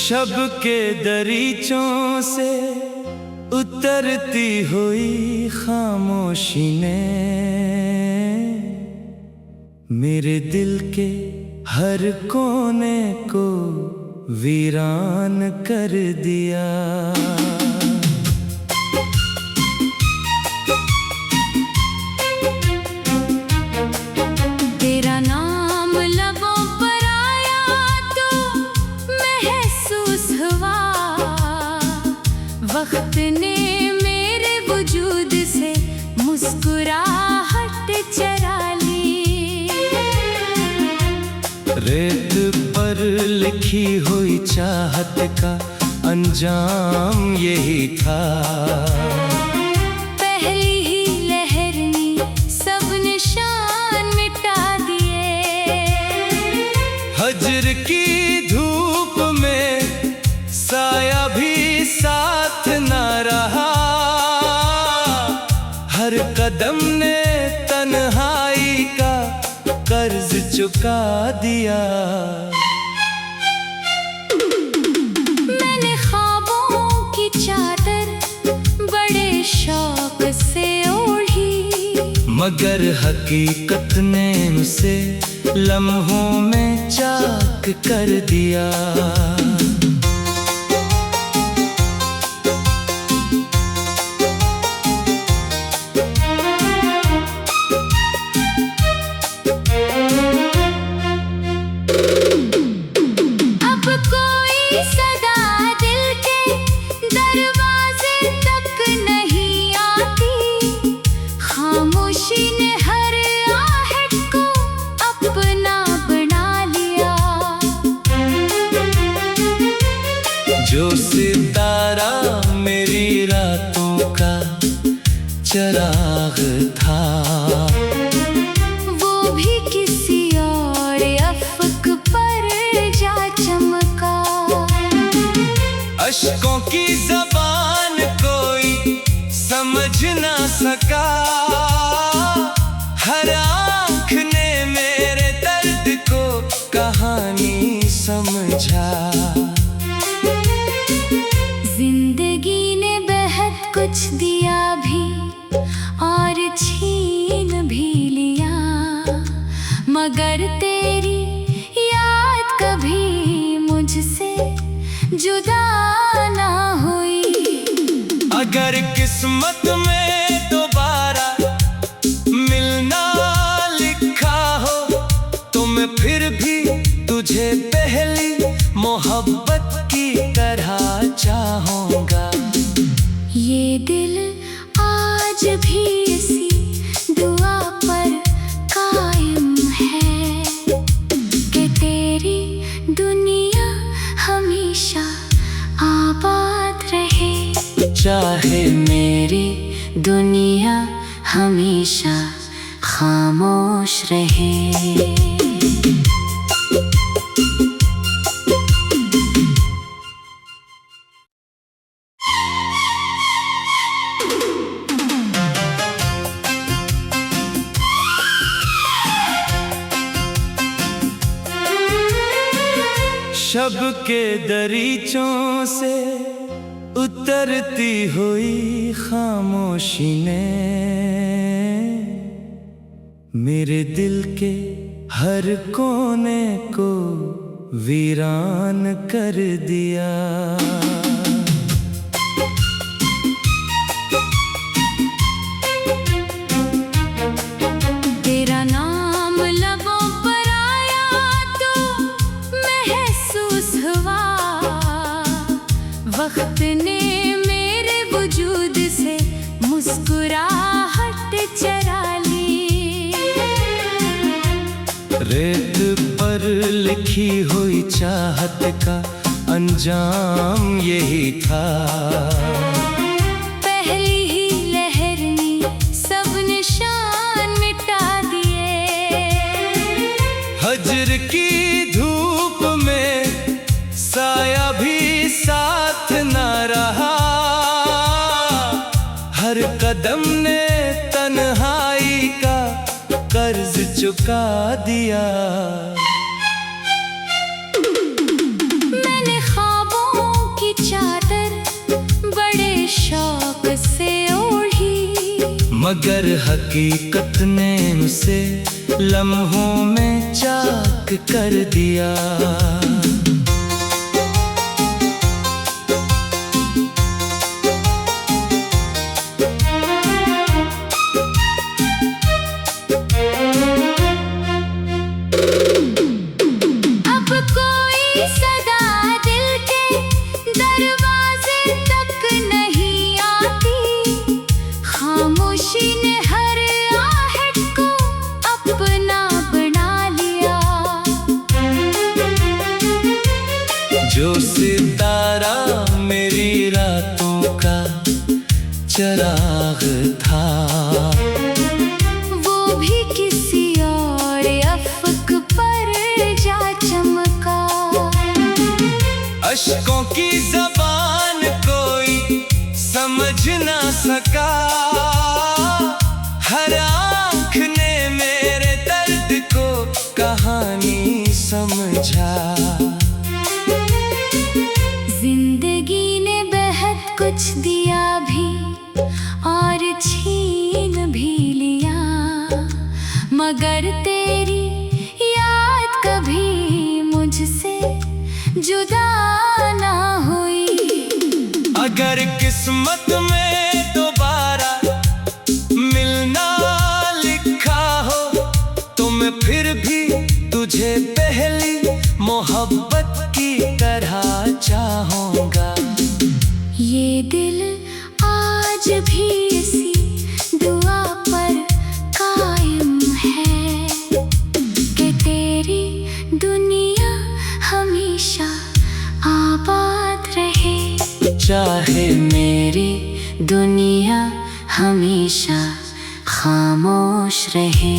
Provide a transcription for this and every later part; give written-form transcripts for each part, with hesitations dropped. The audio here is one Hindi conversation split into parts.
शब के दरीचों से उतरती हुई खामोशी ने मेरे दिल के हर कोने को वीरान कर दिया। तेरा नाम लबों पर आया तो महसूस हुआ, वक्त ने मेरे वजूद से मुस्कुराहट चरा ली। रेत पर लिखी हुई चाहत का अंजाम यही था। पहली ही लहर ने सब निशान मिटा दिए। हजर की धूप में साया भी साथ न रहा। हर कदम ने तन्हाई का कर्ज चुका दिया। मैंने ख्वाबों की चादर बड़े शौक से ओढ़ी, मगर हकीकत ने उसे लम्हों में चाक कर दिया। जो सितारा मेरी रातों का चराग था, वो भी किसी और अफ़क़ पर जा चमका। अश्कों की ज़बान कोई समझ ना सका। हर आँख ने मेरे दर्द को कहानी समझा। जिंदगी ने बेहद कुछ दिया भी और छीन भी लिया, मगर तेरी याद कभी मुझसे जुदा ना हुई। अगर किस्मत में दोबारा मिलना लिखा हो तो मैं फिर भी तुझे पहली मोहब्बत की तरह चाहूँगा। ये दिल आज भी इसी दुआ पर कायम है कि तेरी दुनिया हमेशा आबाद रहे। चाहे मेरी दुनिया हमेशा खामोश रहे। शब के दरीचों से उतरती हुई खामोशी ने मेरे दिल के हर कोने को वीरान कर दिया। तेरा नाम लबों पर आया तो महसूस हुआ, वक्त ने मेरे वजूद से मुस्कुराहट चरा ली। रेत पर लिखी हुई चाहत का अंजाम यही था। पहली ही लहर ने सब निशान मिटा दिए। हजर की धूप में साया भी साथ न रहा। हर कदम ने तन्हाई का कर्ज चुका दिया। मैंने ख्वाबों मगर हकीकत ने उसे लम्हों में चाक कर दिया। अब कोई सदा दिल के दरवाजे तक नहीं आती, खामोशी ने हर आहट को अपना बना लिया। जो सितारा मेरी रातों का चिराग था, वो भी किसी और अफ़क़ पर जा चमका। अश्कों की ज़बान कोई समझ ना सका, हर आँख ने मेरे दर्द को कहानी समझा। जिंदगी ने बेहद कुछ दिया भी और छीन भी लिया, मगर तेरी याद कभी मुझसे जुदा ना हुई। अगर किस्मत में दोबारा मिलना लिखा हो, तो मैं फिर भी तुझे पहली मोहब्बत की तरह चाहूँगा। ये दिल आज भी इसी दुआ पर कायम है कि तेरी दुनिया हमेशा आबाद रहे। चाहे मेरी दुनिया हमेशा खामोश रहे।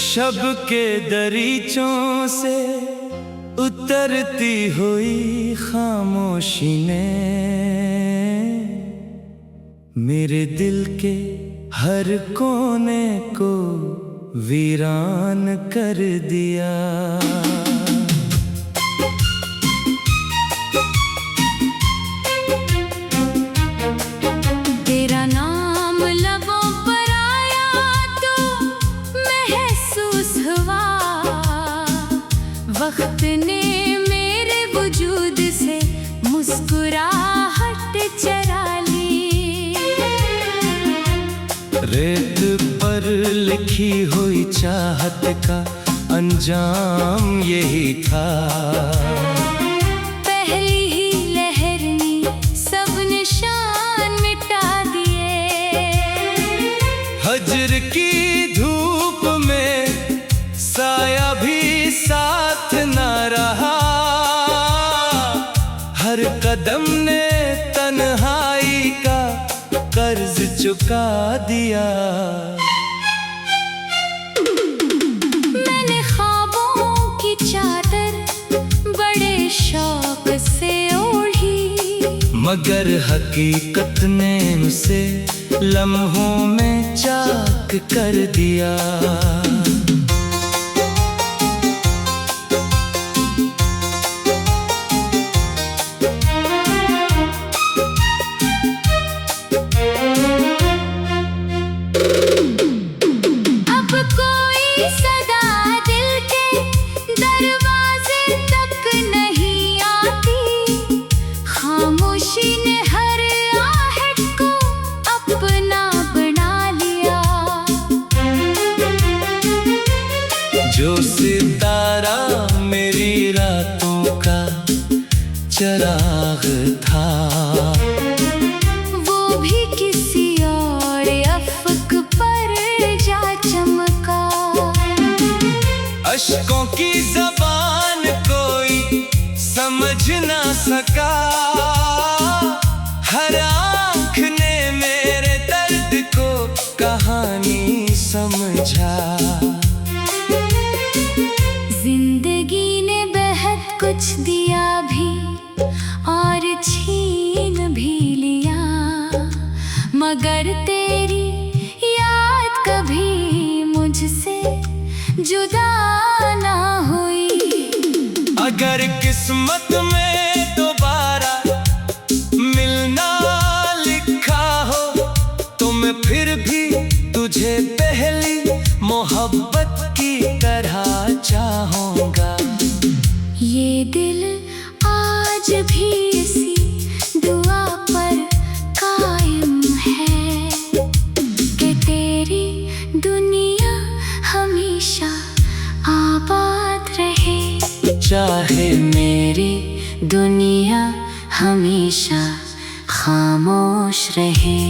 शब के दरीचों से उतरती हुई खामोशी ने मेरे दिल के हर कोने को वीरान कर दिया। तेरा नाम लबों पर आया तो महसूस हुआ, वक्त ने मेरे वजूद से मुस्कुराहट चरा ली। रेत पर लिखी हुई चाहत का अंजाम यही था। पहली ही लहर ने सब निशान मिटा दिए। हजर की धूप में साया भी साथ न रहा, हर कदम ने तन्हाई का कर्ज चुका दिया। मैंने ख्वाबों की चादर बड़े शौक से ओढ़ी, मगर हकीकत ने उसे लम्हों में चाक कर दिया। अब कोई सदा दिल के दरवाजे तक नहीं आती, खामोशी ने हर आहट को अपना बना लिया। जो सितारा मेरी रातों का चिराग था, वो भी किसी और अफ़क़ पर जा चमका। अश्कों की ज़बान कोई समझ ना सका, हर आँख ने मेरे दर्द को कहानी समझा। जिंदगी ने बेहद कुछ दिया भी और छीन भी लिया, जुदा ना हुई। अगर किस्मत में दोबारा मिलना लिखा हो तो मैं फिर भी तुझे पहली मोहब्बत की तरह चाहूंगा। ये दिल आज भी इसी दुआ पर कायम है कि तेरी दुनिया हमेशा आबाद रहे। चाहे मेरी दुनिया हमेशा खामोश रहे।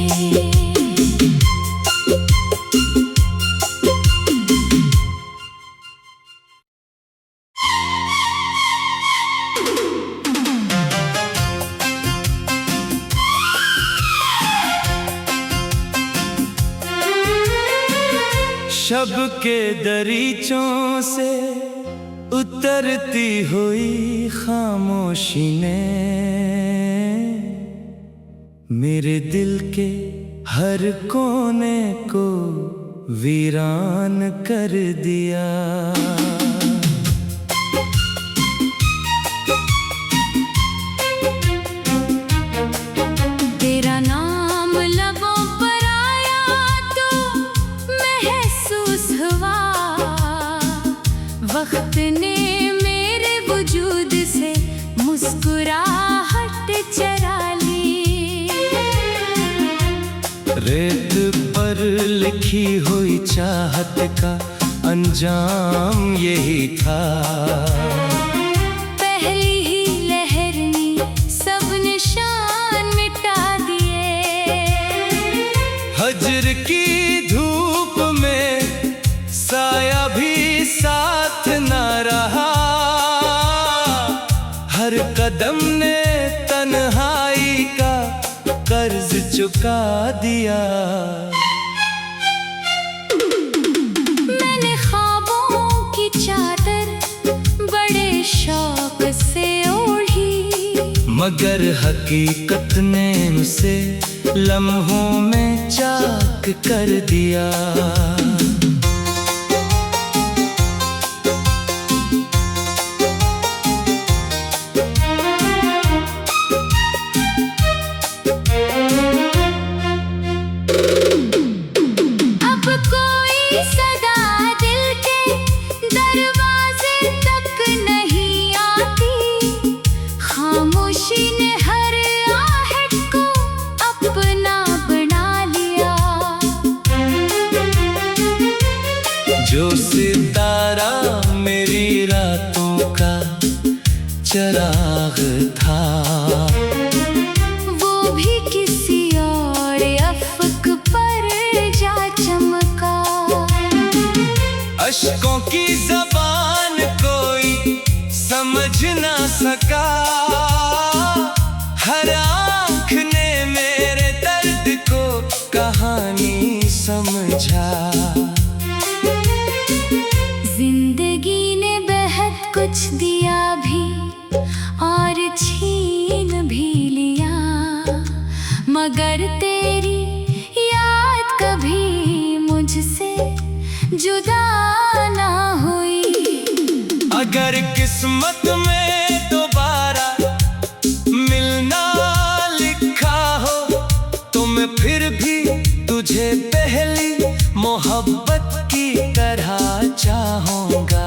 शब के दरीचों से उतरती हुई खामोशी ने मेरे दिल के हर कोने को वीरान कर दिया। तेरा नाम लबों पर आया तो महसूस हुआ वक्त ने मेरे वजूद से मुस्कुराहट चरा ली। रेत पर लिखी हुई चाहत का अंजाम यही था। पहली ही लहर ने सब निशान मिटा दिए। हजर की धूप में साया भी साथ न रहा। हर कदम ने तन्हाई का कर्ज चुका दिया। मैंने ख्वाबों की चादर बड़े शौक से ओढ़ी, मगर हकीकत ने उसे लम्हों में चाक कर दिया। अब कोई सदा दिल के दरवाजे तक नहीं आती। खामोशी ने हर आहट को अपना बना लिया। जो सितारा मेरी रातों का चिराग था, वो भी किसी और अफ़क़ पर जा चमका। अश्कों की ज़बान कोई समझ ना सका। हर आँख ने मेरे दर्द को कहानी समझा। जिंदगी ने बेहद कुछ दिया भी और छीन भी लिया, मगर तेरी याद कभी मुझसे जुदा ना हुई। अगर किस्मत में दोबारा मिलना लिखा हो तो मैं फिर भी तुझे पहली मोहब्बत की तरह चाहूंगा।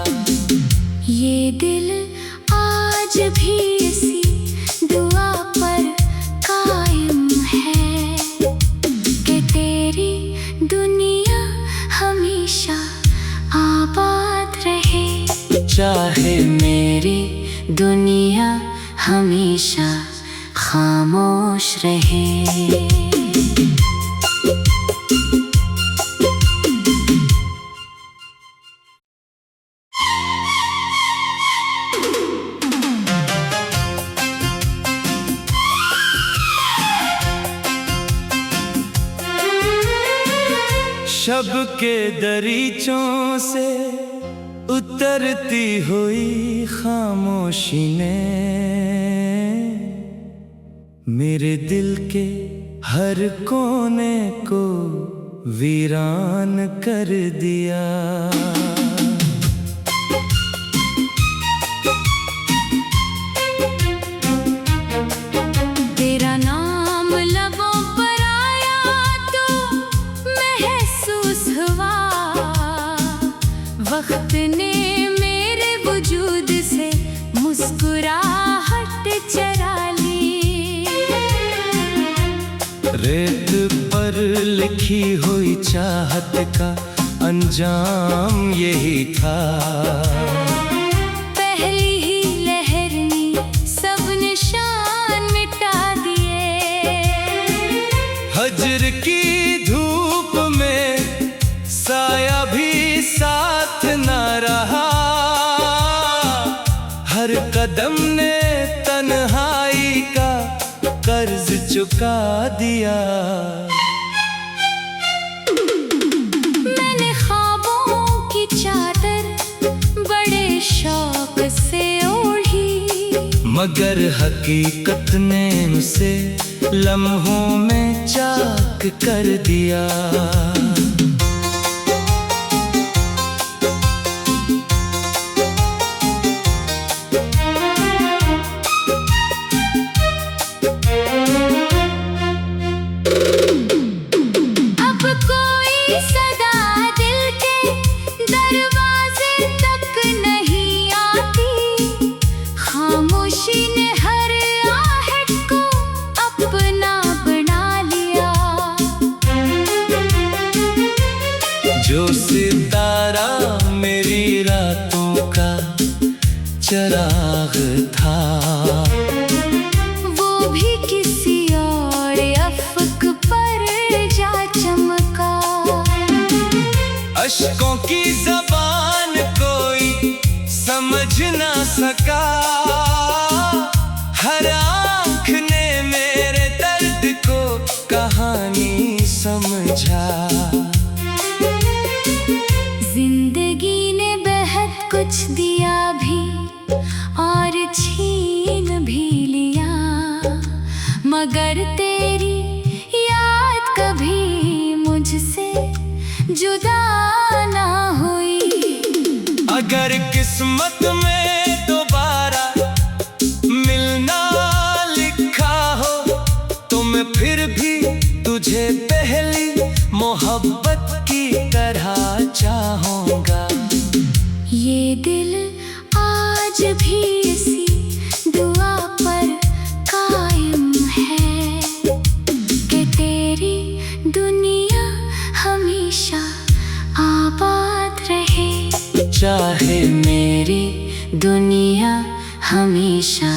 ये दिल आज भी इसी दुआ पर कायम है कि तेरी दुनिया हमेशा आबाद रहे। चाहे मेरी दुनिया हमेशा खामोश रहे। शब के दरीचों से उतरती हुई खामोशी ने मेरे दिल के हर कोने को वीरान कर दिया। लिखी हुई चाहत का अंजाम यही था। पहली ही लहर ने सब निशान मिटा दिए। हजर की धूप में साया भी साथ न रहा। हर कदम ने तन्हाई का कर्ज चुका दिया। मैंने ख्वाबों की चादर बड़े शौक से ओढ़ी, मगर हकीकत ने उसे लम्हों में चाक कर दिया। जो सितारा मेरी रातों का चिराग था, वो भी किसी और अफ़क़ पर जा चमका। अश्कों की ज़बान कोई समझ ना सका। हर आँख ने मेरे दर्द को कहानी समझा। जिंदगी ने बेहद कुछ दिया भी और छीन भी लिया, मगर तेरी याद कभी मुझसे जुदा ना हुई। अगर किस्मत में दोबारा मिलना लिखा हो तो मैं फिर भी तुझे पहली मोहब्बत की तरह चाहूँगा। ये दिल आज भी इसी दुआ पर कायम है कि तेरी दुनिया हमेशा आबाद रहे। चाहे मेरी दुनिया हमेशा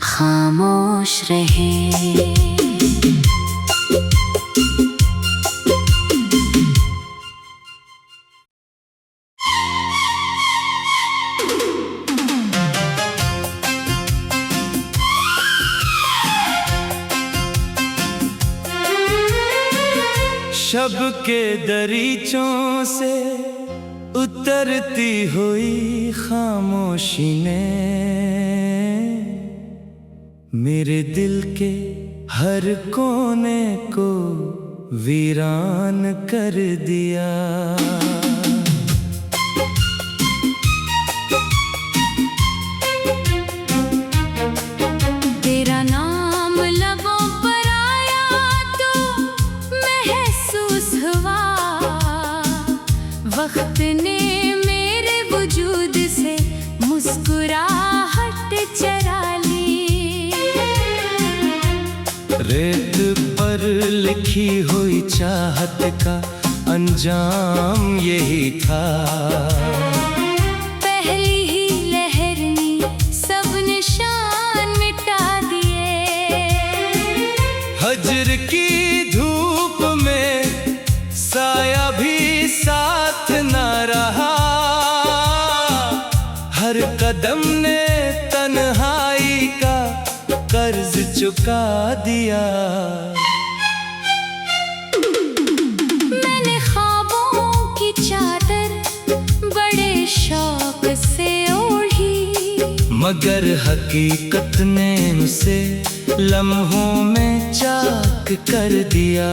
खामोश रहे। शब के दरीचों से उतरती हुई खामोशी ने मेरे दिल के हर कोने को वीरान कर दिया। तेरा नाम लबों पर आया तो महसूस हुआ, वक्त ने मेरे वजूद से मुस्कुराहट चरा ली। रेत पर लिखी हुई चाहत का अंजाम यही था। पहली ही लहर ने सब निशान मिटा दिए। हजर की धूप में साया भी साथ न रहा। हर कदम ने तन्हाई का कर्ज चुका दिया। मैंने ख्वाबों की चादर बड़े शौक से ओढ़ी, मगर हकीकत ने उसे लम्हों में चाक कर दिया।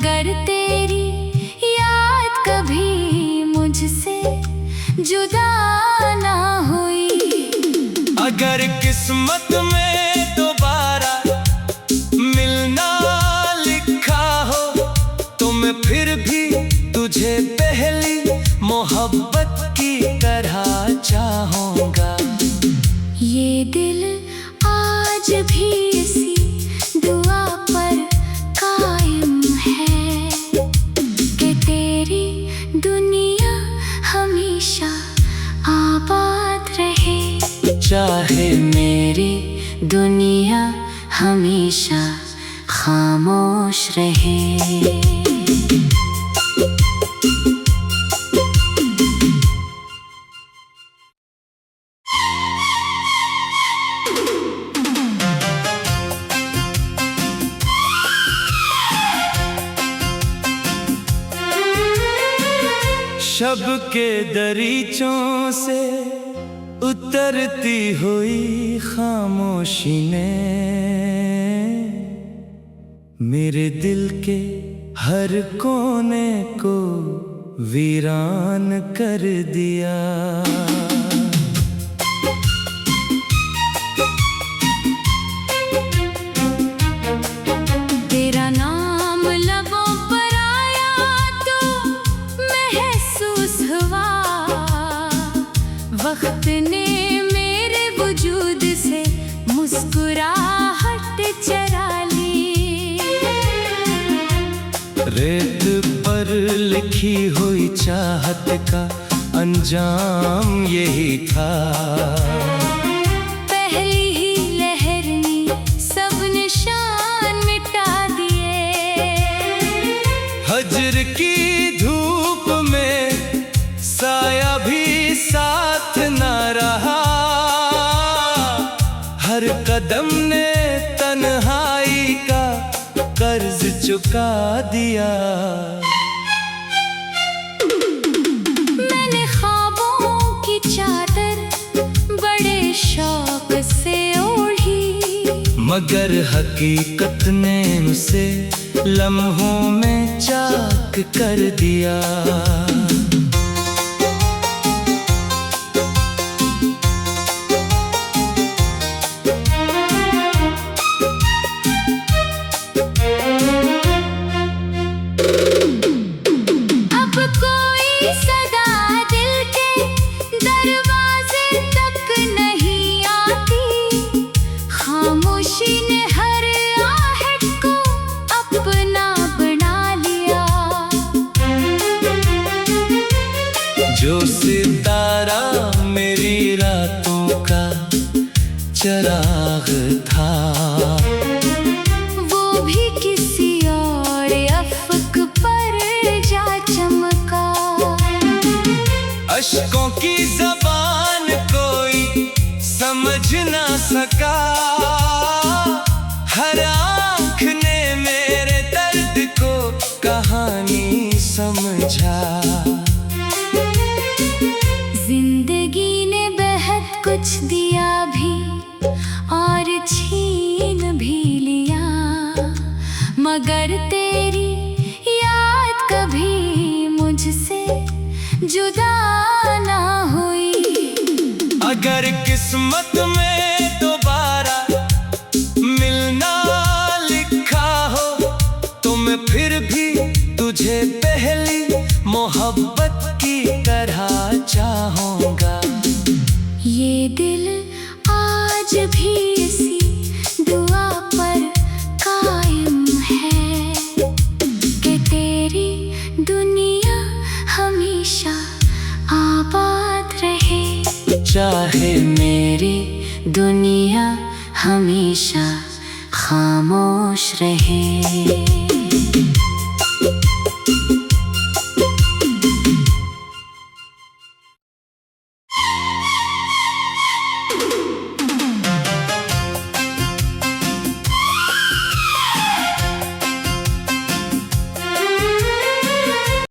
मगर तेरी याद कभी मुझसे जुदा ना हुई। अगर किस्मत में दोबारा मिलना लिखा हो तो मैं फिर भी तुझे पहली मोहब्बत की तरह चाहूँगा। ये दिल आज भी इसी दुआ पर कायम है कि तेरी दुनिया हमेशा आबाद रहे। चाहे मेरी दुनिया हमेशा खामोश रहे। शब के दरीचों से उतरती हुई खामोशी ने मेरे दिल के हर कोने को वीरान कर दिया। तेरा नाम लबों पर आया तो महसूस हुआ वक्त ने मेरे वजूद से मुस्कुराहट चरा ली। रेत पर लिखी हुई चाहत का अंजाम यही था। पहली ही लहर ने सब निशान मिटा दिए। हजर की धूप में साया भी साथ न रहा। हर कदम ने तन्हाई का कर्ज चुका दिया। मैंने ख्वाबों की चादर बड़े शौक से ओढ़ी, मगर हकीकत ने उसे लम्हों में चाक कर दिया। अब कोई सदा दिल के दरवाजे तक नहीं आती। खामोशी ने हर आहट को अपना बना लिया। जो सितारा मेरी रातों का चिराग था, वो भी किसी और अफ़क़ पर जा चमका। अश्कों की ज़बान कोई समझ ना सका। हर आँख ने मेरे दर्द को कहानी समझा। जिंदगी ने बेहद कुछ दिया भी और छीन भी लिया, मगर तेरी याद कभी मुझसे जुदा ना हुई। अगर किस्मत में दोबारा मिलना लिखा हो तो मैं फिर भी तुझे पहली मोहब्बत की तरह चाहूँगा। ये दिल आज भी इसी दुआ पर कायम है कि तेरी दुनिया हमेशा आबाद रहे। चाहे मेरी दुनिया हमेशा खामोश रहे।